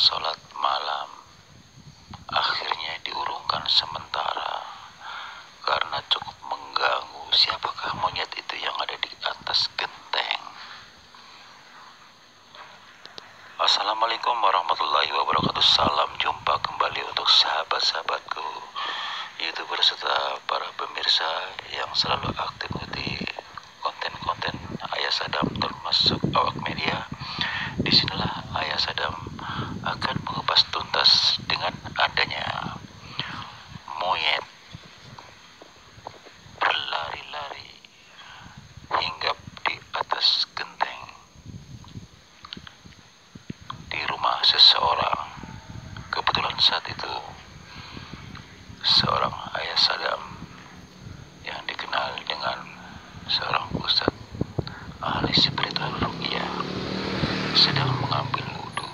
sholat malam akhirnya diurungkan sementara karena cukup mengganggu. Siapakah monyet itu yang ada di atas genteng? Assalamualaikum warahmatullahi wabarakatuh. Salam jumpa kembali untuk sahabat-sahabatku YouTuber serta para pemirsa yang selalu aktif di konten-konten Ayah Sadam termasuk awak media. Disinilah Ayah Sadam akan mengupas tuntas dengan adanya monyet berlari-lari hingga di atas genteng di rumah seseorang. Kebetulan saat itu seorang Ayah Sadam yang dikenal dengan seorang ustadz ahli spiritual ruqyah sedang mengambil wudhu.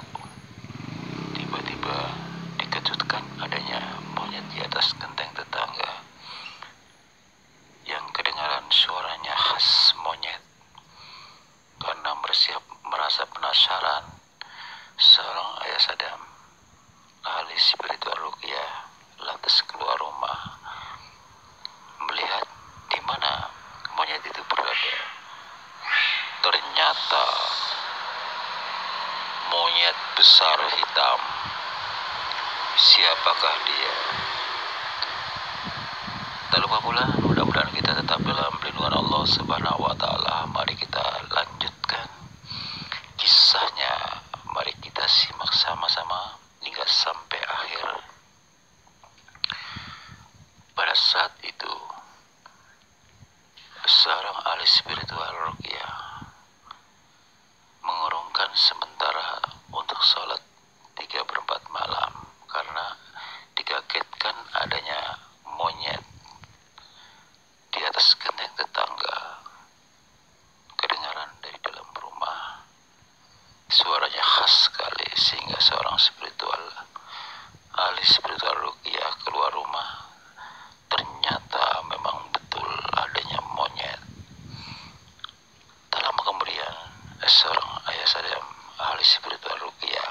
Tiba-tiba dikejutkan adanya monyet di atas genteng tetangga yang kedengaran suaranya khas monyet. Karena merasa penasaran, seorang Ayah Sadam ahli spiritual ruqyah lantas keluar rumah melihat di mana monyet itu berada. Ternyata monyet besar hitam. Siapakah dia? Tak lupa pula, mudah-mudahan kita tetap dalam perlindungan Allah Subhanahu wa Ta'ala. Mari kita lanjutkan kisahnya. Mari kita simak sama-sama hingga sampai akhir. Pada saat itu, seorang ahli spiritual ruqyah mengurungkan sementara untuk sholat 3/4 malam karena dikagetkan adanya monyet di atas genteng tetangga. Kedengaran dari dalam rumah, suaranya khas sekali sehingga seorang ahli spiritual ruqyah keluar rumah. Ternyata memang betul adanya monyet. Tak lama kemudian, seorang Ayah Sadam ahli spiritual ruqyah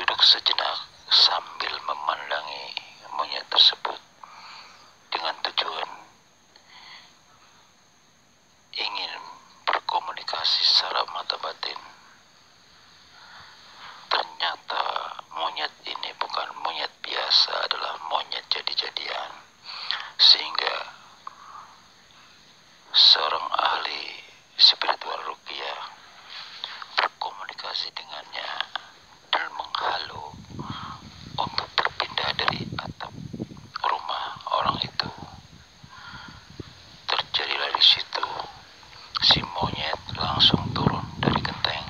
duduk sejenak sambil memandangi monyet tersebut dengan tujuan ingin berkomunikasi secara mata batin. Ternyata monyet ini bukan monyet biasa, adalah monyet jadi-jadian. Sehingga seorang ahli spiritual ruqyah berkomunikasi dengannya dan menghalau untuk berpindah dari atap rumah orang itu. Terjadilah di situ, si monyet langsung turun dari genteng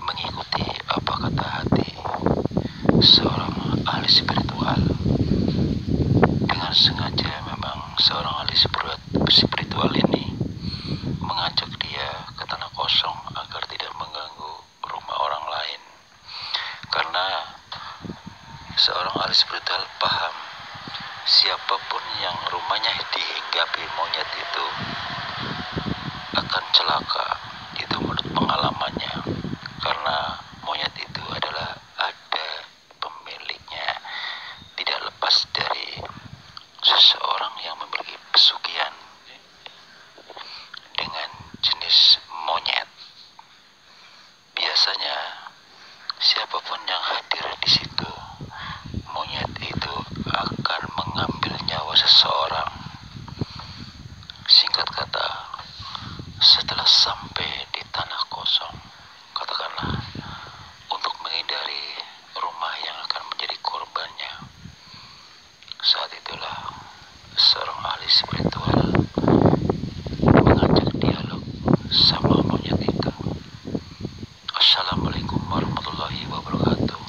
mengikuti apa kata hati seorang ahli spiritual. Dengan sengaja memang seorang ahli spiritual ini mengajak dia ke tanah kosong agar tidak mengganggu rumah orang lain. Karena seorang ahli spiritual paham siapapun yang rumahnya dihinggapi monyet itu akan celaka. Itu menurut pengalamannya. Karena monyet itu adalah ada pemiliknya, tidak lepas dari seseorang yang memiliki pesugihan dengan jenis monyet. Biasanya siapapun yang hadir di situ, monyet itu akan mengambil nyawa seseorang. Singkat kata, setelah sampai di tanah kosong, katakanlah untuk menghindari rumah yang akan menjadi korbannya, saat itulah seorang ahli spiritual mengajak dialog sama monyet itu. Assalamualaikum warahmatullahi wabarakatuh.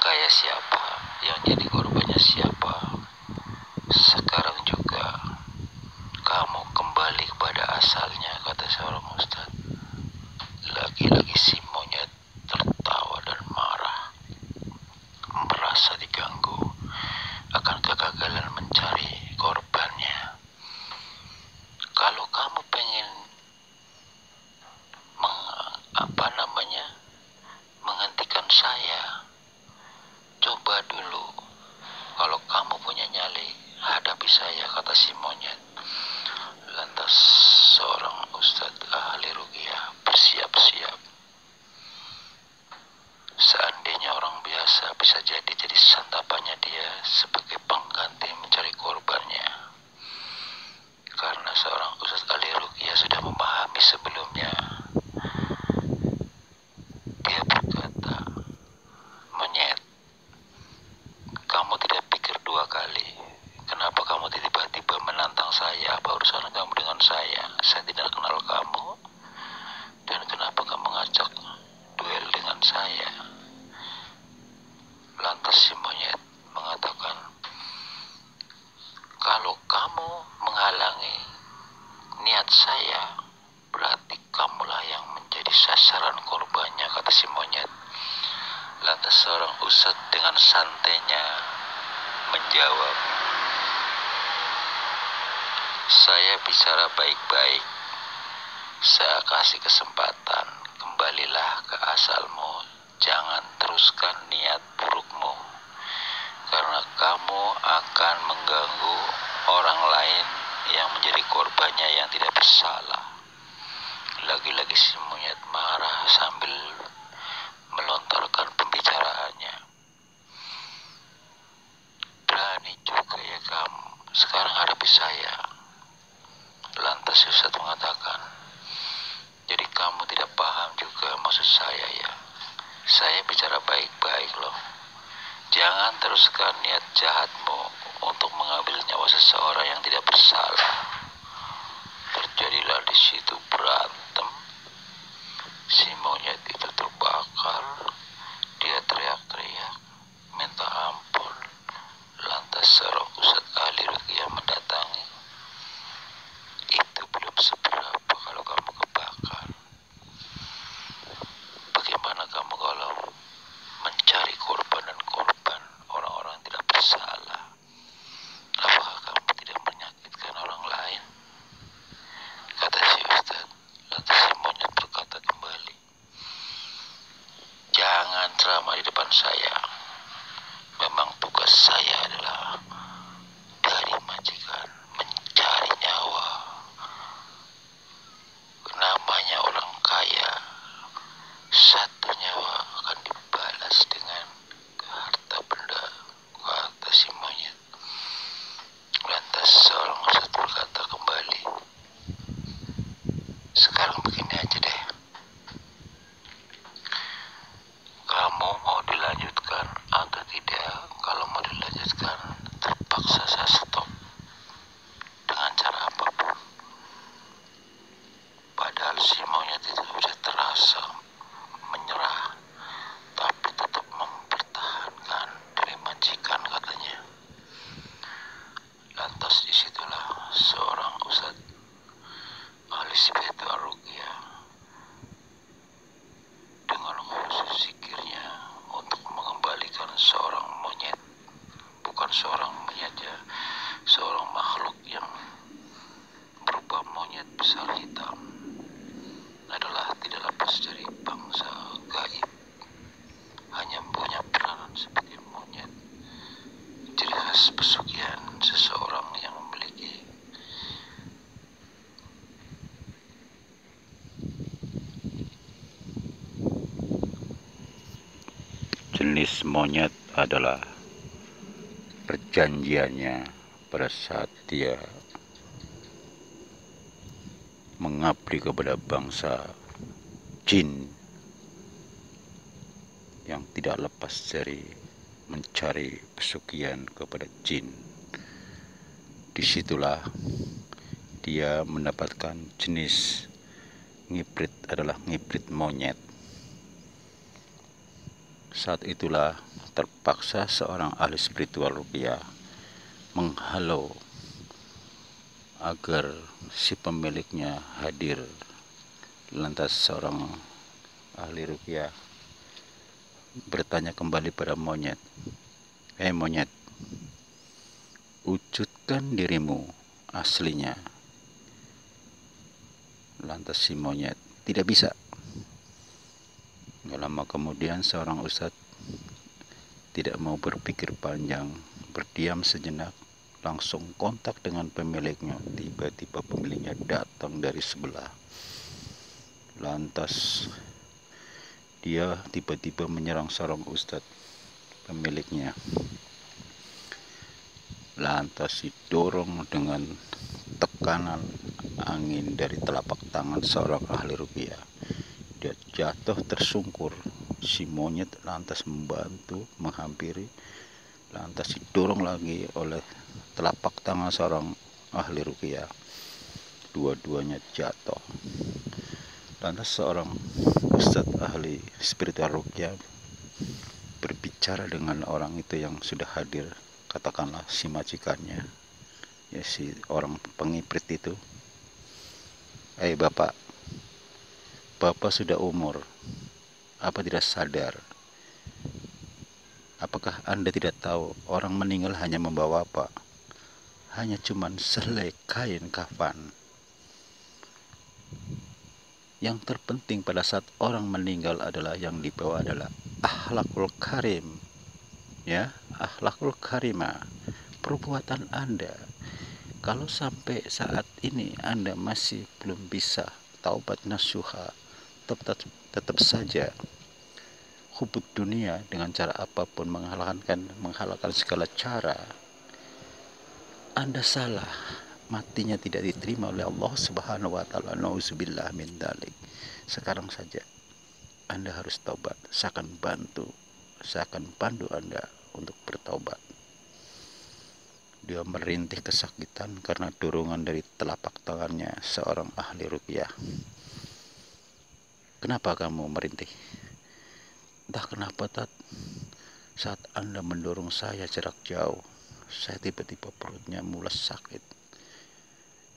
kaya siapa, yang jadi korbannya siapa. Sekarang juga kamu kembali kepada asalnya, kata seorang ustadz. Lagi-lagi si monyet tertawa dan marah, merasa diganggu akan kegagalan mencari korbannya. Kalau kamu pengen menghentikan saya, coba dulu. Kalau kamu punya nyali, hadapi saya, kata si monyet. Lantas seorang ustadz ahli ruqyah bersiap-siap. Seandainya orang biasa bisa jadi santapannya dia sebagai pengganti mencari korbannya. Karena seorang ustadz ahli ruqyah sudah memahami sebelumnya. Dia berkata, "Monyet, kamu tidak pikir dua kali. Kenapa kamu tiba-tiba menantang saya? Apa urusan kamu dengan saya? Saya tidak kenal kamu. Dan kenapa kamu ngajak duel dengan saya?" Lantas si monyet mengatakan, "Kalau kamu menghalangi niat saya, berarti kamulah yang menjadi sasaran korbannya," kata si monyet. Lantas seorang ustadz dengan santainya menjawab, "Saya bicara baik-baik. Saya kasih kesempatan. Kembalilah ke asalmu. Jangan teruskan niat burukmu. Karena kamu akan mengganggu orang lain yang menjadi korbannya yang tidak bersalah." Lagi-lagi si monyet marah sambil melontarkan pembicaraannya. "Berani juga ya kamu. Sekarang hadapi saya." Lantas ustadz mengatakan, "Jadi kamu tidak paham juga maksud saya ya? Saya bicara baik-baik loh. Jangan teruskan niat jahatmu untuk mengambil nyawa seseorang yang tidak bersalah." Terjadilah di situ berantem. Si monyet itu terbakar. Dia teriak-teriak minta ampun. Lantas seorang ustadz ahli ruqyah mendatangi. "Itu belum seberapa kalau kamu kebakar. Bagaimana kamu kalau mencari korban dan korban orang-orang tidak bersalah? Apakah kamu tidak menyakitkan orang lain?" kata si ustadz. Lantas si monyet berkata kembali, "Jangan ceramah di depan saya. Memang tugas saya adalah dari majikan mencari nyawa. Namanya orang kaya, satu nyawa akan dibalas dengan harta benda," kata si monyet. Lantas seorang ustadz berkata kembali, "Sekarang begini aja deh. Kamu mau dilanjutkan atau tidak? Kalau mau dilanjutkan, terpaksa saya stop dengan cara apapun." Padahal si monyet itu sudah terasa menyerah, tapi tetap mempertahankan demi majikan, katanya. Lantas disitulah seorang ustadz ahli spiritual ruqyah dengan khusus zikirnya untuk mengembalikan seorang monyet, bukan seorang monyet ya, seorang makhluk yang berupa monyet besar hitam, adalah tidak lepas dari bangsa gaib, hanya punya peranan sebagai monyet. Ciri khas pesugihan seseorang yang memiliki jenis monyet adalah perjanjiannya pada saat dia mengabdi kepada bangsa jin yang tidak lepas dari mencari pesugihan kepada jin. Disitulah dia mendapatkan jenis ngibrit, adalah ngibrit monyet. Saat itulah terpaksa seorang ahli spiritual ruqyah menghalau agar si pemiliknya hadir. Lantas seorang ahli ruqyah bertanya kembali pada monyet, monyet, wujudkan dirimu aslinya. Lantas si monyet, tidak bisa. Gak lama kemudian seorang ustadz tidak mau berpikir panjang, berdiam sejenak, langsung kontak dengan pemiliknya. Tiba-tiba pemiliknya datang dari sebelah. Lantas dia tiba-tiba menyerang seorang ustadz, pemiliknya. Lantas didorong dengan tekanan angin dari telapak tangan seorang ahli ruqyah. Dia jatuh tersungkur. Si monyet lantas membantu, menghampiri. Lantas didorong lagi oleh telapak tangan seorang ahli ruqyah. Dua-duanya jatuh. Lantas seorang ustadz ahli spiritual ruqyah berbicara dengan orang itu yang sudah hadir, katakanlah si majikannya, ya si orang pengiprit itu. Bapak, Bapak sudah umur, apa tidak sadar? Apakah Anda tidak tahu orang meninggal hanya membawa apa? Hanya cuman selai kain kafan. Yang terpenting pada saat orang meninggal adalah yang dibawa adalah akhlakul karim, ya, akhlakul karimah, perbuatan Anda. Kalau sampai saat ini Anda masih belum bisa taubat nasuha, tetap saja hubud dunia dengan cara apapun, menghalalkan segala cara, Anda salah. Matinya tidak diterima oleh Allah Subhanahu wa taala. Nauzubillah min dzalik. Sekarang saja Anda harus taubat. Saya akan pandu Anda untuk bertaubat. Dia merintih kesakitan karena dorongan dari telapak tangannya seorang ahli ruqyah. Kenapa kamu merintih? Entah kenapa, saat Anda mendorong saya jarak jauh, saya tiba-tiba perutnya mulas sakit.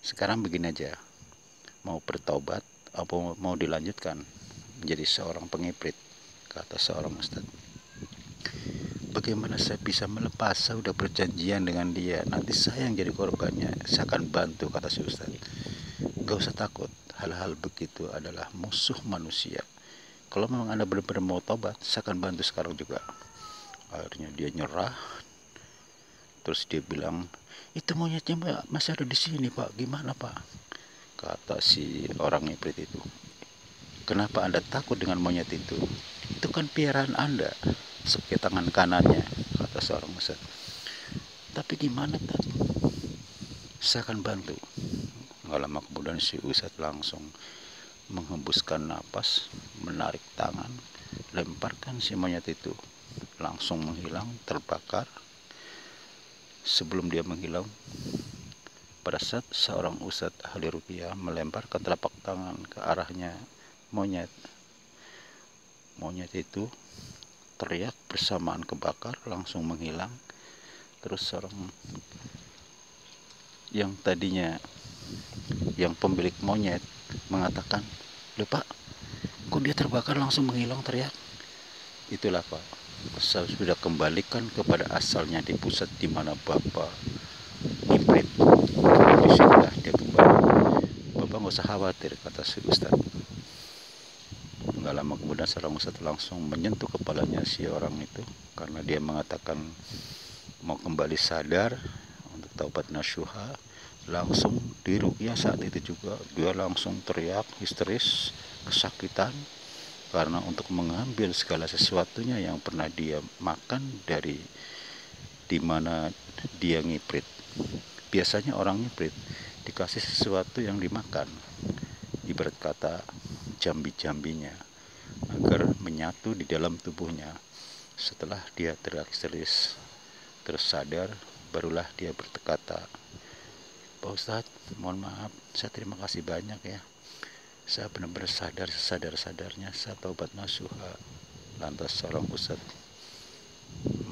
Sekarang begini aja, mau bertaubat atau mau dilanjutkan menjadi seorang pengiprit, kata seorang ustadz. Bagaimana saya bisa melepas? Saya sudah berjanjian dengan dia, nanti saya yang jadi korbannya. Saya akan bantu, kata si ustadz. Gak usah takut, hal-hal begitu adalah musuh manusia. Kalau memang Anda benar-benar mau taubat, saya akan bantu sekarang juga. Akhirnya dia nyerah. Terus dia bilang, itu monyetnya masih ada di sini Pak, gimana Pak? Kata si orang ngiprit itu, kenapa Anda takut dengan monyet itu? Itu kan piaraan Anda, sebagai tangan kanannya, kata seorang ustadz. Tapi gimana tadi? Saya akan bantu. Gak lama kemudian si ustadz langsung menghembuskan napas, menarik tangan, lemparkan si monyet itu, langsung menghilang, terbakar. Sebelum dia menghilang, pada saat seorang ustadz ahli ruqyah melemparkan telapak tangan ke arahnya monyet itu teriak bersamaan kebakar, langsung menghilang. Terus seorang yang tadinya yang pemilik monyet mengatakan, "Loh Pak, kok dia terbakar langsung menghilang?" teriak. Itulah Pak, saya sudah kembalikan kepada asalnya di pusat di mana Bapak ngiprit. Disitulah dia kembali. Bapak nggak usah khawatir, kata si ustadz. Nggak lama kemudian seorang ustadz langsung menyentuh kepalanya si orang itu, karena dia mengatakan mau kembali sadar untuk taubat nasuha. Langsung diruqyah saat itu juga dia langsung teriak histeris, kesakitan, karena untuk mengambil segala sesuatunya yang pernah dia makan dari dimana dia ngiprit. Biasanya orang ngiprit dikasih sesuatu yang dimakan, ibarat kata jambi-jambinya, agar menyatu di dalam tubuhnya. Setelah dia teriak histeris terus sadar, barulah dia berkata, "Pak Ustadz, mohon maaf, saya terima kasih banyak ya. Saya benar-benar sadar sesadar-sadarnya, saya taubat nasuha." Lantas seorang ustadz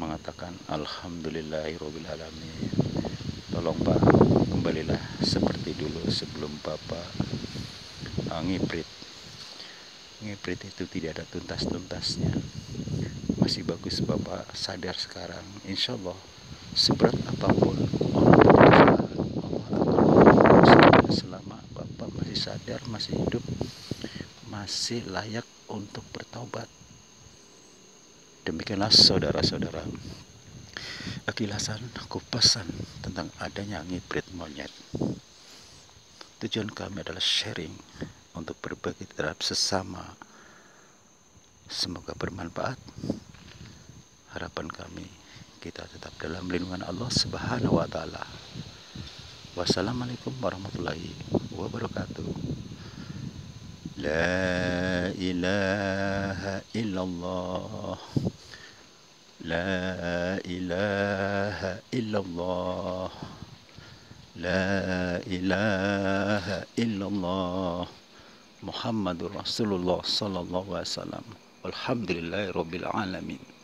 mengatakan alhamdulillahirabbil alamin. Tolong Pak, kembalilah seperti dulu sebelum Bapak ngiprit. Ngiprit itu tidak ada tuntas-tuntasnya. Masih bagus Bapak sadar sekarang. Insya Allah seberat apapun Allah akan selama Bapak masih sadar, masih hidup, masih layak untuk bertaubat. Demikianlah saudara-saudara kilasan kupasan tentang adanya ngiprit monyet. Tujuan kami adalah sharing untuk berbagi terhadap sesama. Semoga bermanfaat. Harapan kami kita tetap dalam lindungan Allah Subhanahu wa taala. Wassalamualaikum warahmatullahi wabarakatuh. La ilaha illallah. La ilaha illallah. La ilaha illallah. Muhammadur Rasulullah sallallahu alaihi wasallam. Alhamdulillahirabbil alamin.